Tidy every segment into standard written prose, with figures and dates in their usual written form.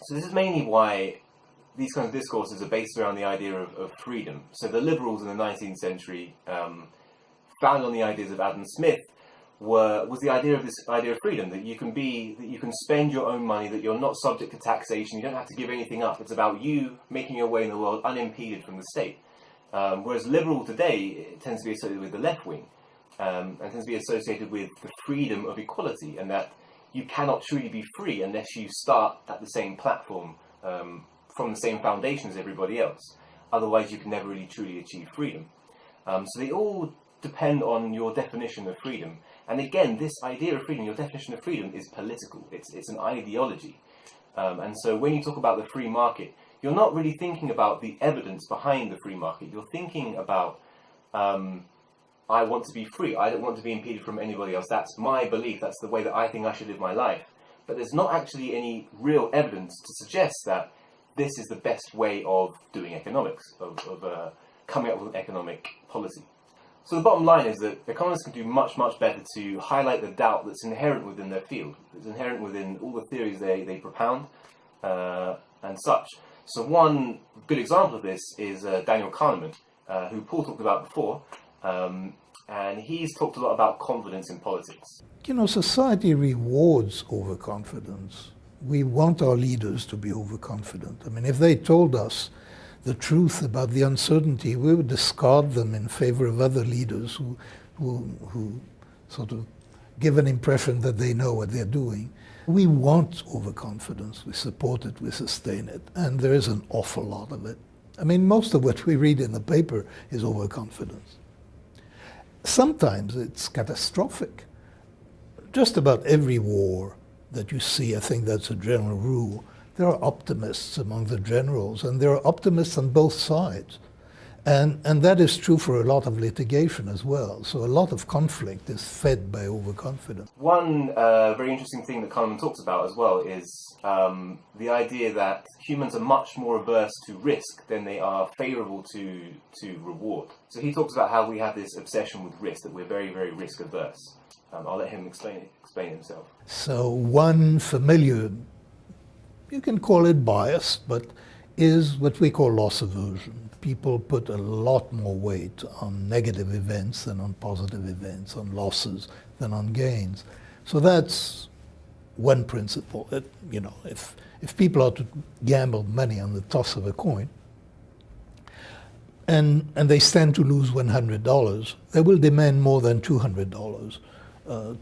So this is mainly why these kinds of discourses are based around the idea of freedom. So the liberals in the 19th century, found on the ideas of Adam Smith, was the idea of freedom, that you can spend your own money, that you're not subject to taxation, you don't have to give anything up. It's about you making your way in the world unimpeded from the state. Whereas liberal today, it tends to be associated with the left wing, and tends to be associated with the freedom of equality, and that you cannot truly be free unless you start at the same platform, from the same foundation as everybody else. Otherwise, you can never really truly achieve freedom. So they all depend on your definition of freedom. And again, this idea of freedom, your definition of freedom, is political. It's an ideology. And so when you talk about the free market, you're not really thinking about the evidence behind the free market. You're thinking about, I want to be free. I don't want to be impeded from anybody else. That's my belief. That's the way that I think I should live my life. But there's not actually any real evidence to suggest that this is the best way of doing economics, of coming up with an economic policy. So the bottom line is that economists can do much, much better to highlight the doubt that's inherent within their field. It's inherent within all the theories they propound, and such. So one good example of this is Daniel Kahneman, who Paul talked about before, and he's talked a lot about confidence in politics. You know, society rewards overconfidence. We want our leaders to be overconfident. I mean, if they told us the truth about the uncertainty, we would discard them in favor of other leaders who sort of give an impression that they know what they're doing. We want overconfidence. We support it, we sustain it, and there is an awful lot of it. I mean, most of what we read in the paper is overconfidence. Sometimes it's catastrophic. Just about every war that you see, I think that's a general rule, there are optimists among the generals, and there are optimists on both sides. And that is true for a lot of litigation as well. So a lot of conflict is fed by overconfidence. One very interesting thing that Kahneman talks about as well is the idea that humans are much more averse to risk than they are favourable to reward. So he talks about how we have this obsession with risk, that we're very, very risk averse. I'll let him explain himself. So one familiar, you can call it bias, but is what we call loss aversion. People put a lot more weight on negative events than on positive events, on losses than on gains. So that's one principle. That, you know, if people are to gamble money on the toss of a coin, and they stand to lose $100, they will demand more than $200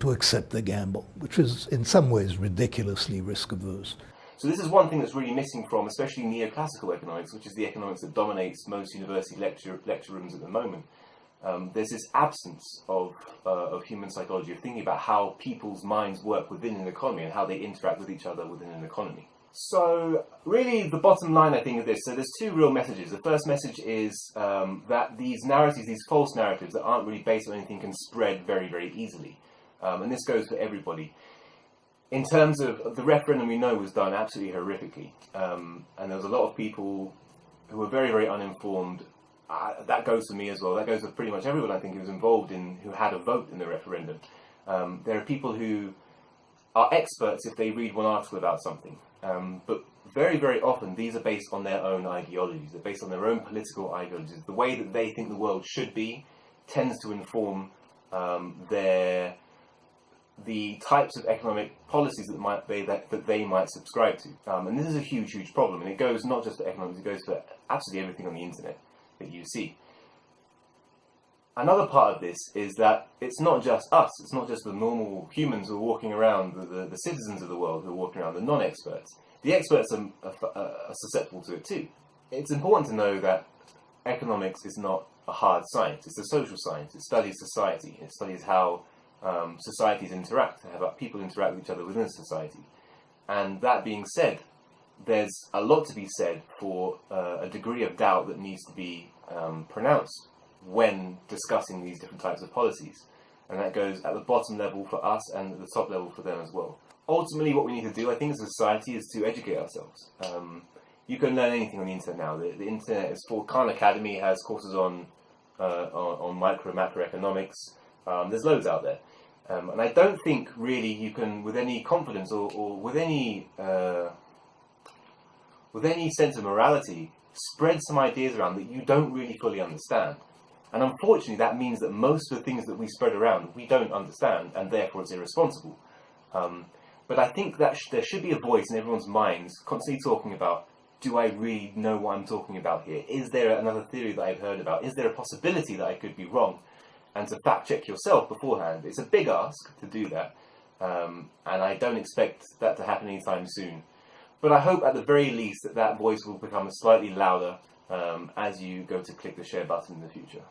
to accept the gamble, which is in some ways ridiculously risk averse. So this is one thing that's really missing from especially neoclassical economics, which is the economics that dominates most university lecture rooms at the moment. There's this absence of human psychology, of thinking about how people's minds work within an economy and how they interact with each other within an economy. So really the bottom line, I think, of this, so there's two real messages. The first message is that these narratives, these false narratives that aren't really based on anything, can spread very, very easily. And this goes for everybody. In terms of the referendum, we know was done absolutely horrifically. And there was a lot of people who were very, very uninformed. That goes for me as well. That goes for pretty much everyone, I think, who was involved in, who had a vote in the referendum. There are people who are experts if they read one article about something. But very, very often, these are based on their own ideologies. They're based on their own political ideologies. The way that they think the world should be tends to inform the types of economic policies that they might subscribe to. And this is a huge, huge problem. And it goes not just for economics, it goes for absolutely everything on the internet that you see. Another part of this is that it's not just us, it's not just the normal humans who are walking around, the citizens of the world who are walking around, the non-experts. The experts are susceptible to it too. It's important to know that economics is not a hard science, it's a social science. It studies society, it studies how societies interact, how people interact with each other within society. And that being said, there's a lot to be said for a degree of doubt that needs to be pronounced when discussing these different types of policies. And that goes at the bottom level for us and at the top level for them as well. Ultimately, what we need to do, I think, as a society is to educate ourselves. You can learn anything on the internet now. The internet is full. Khan Academy has courses on micro, macroeconomics. There's loads out there. And I don't think really you can, with any confidence or with any with any sense of morality, spread some ideas around that you don't really fully understand. And unfortunately, that means that most of the things that we spread around, we don't understand, and therefore it's irresponsible. But I think that there should be a voice in everyone's minds constantly talking about, do I really know what I'm talking about here? Is there another theory that I've heard about? Is there a possibility that I could be wrong? And to fact check yourself beforehand. It's a big ask to do that, and I don't expect that to happen anytime soon. But I hope at the very least that that voice will become slightly louder as you go to click the share button in the future.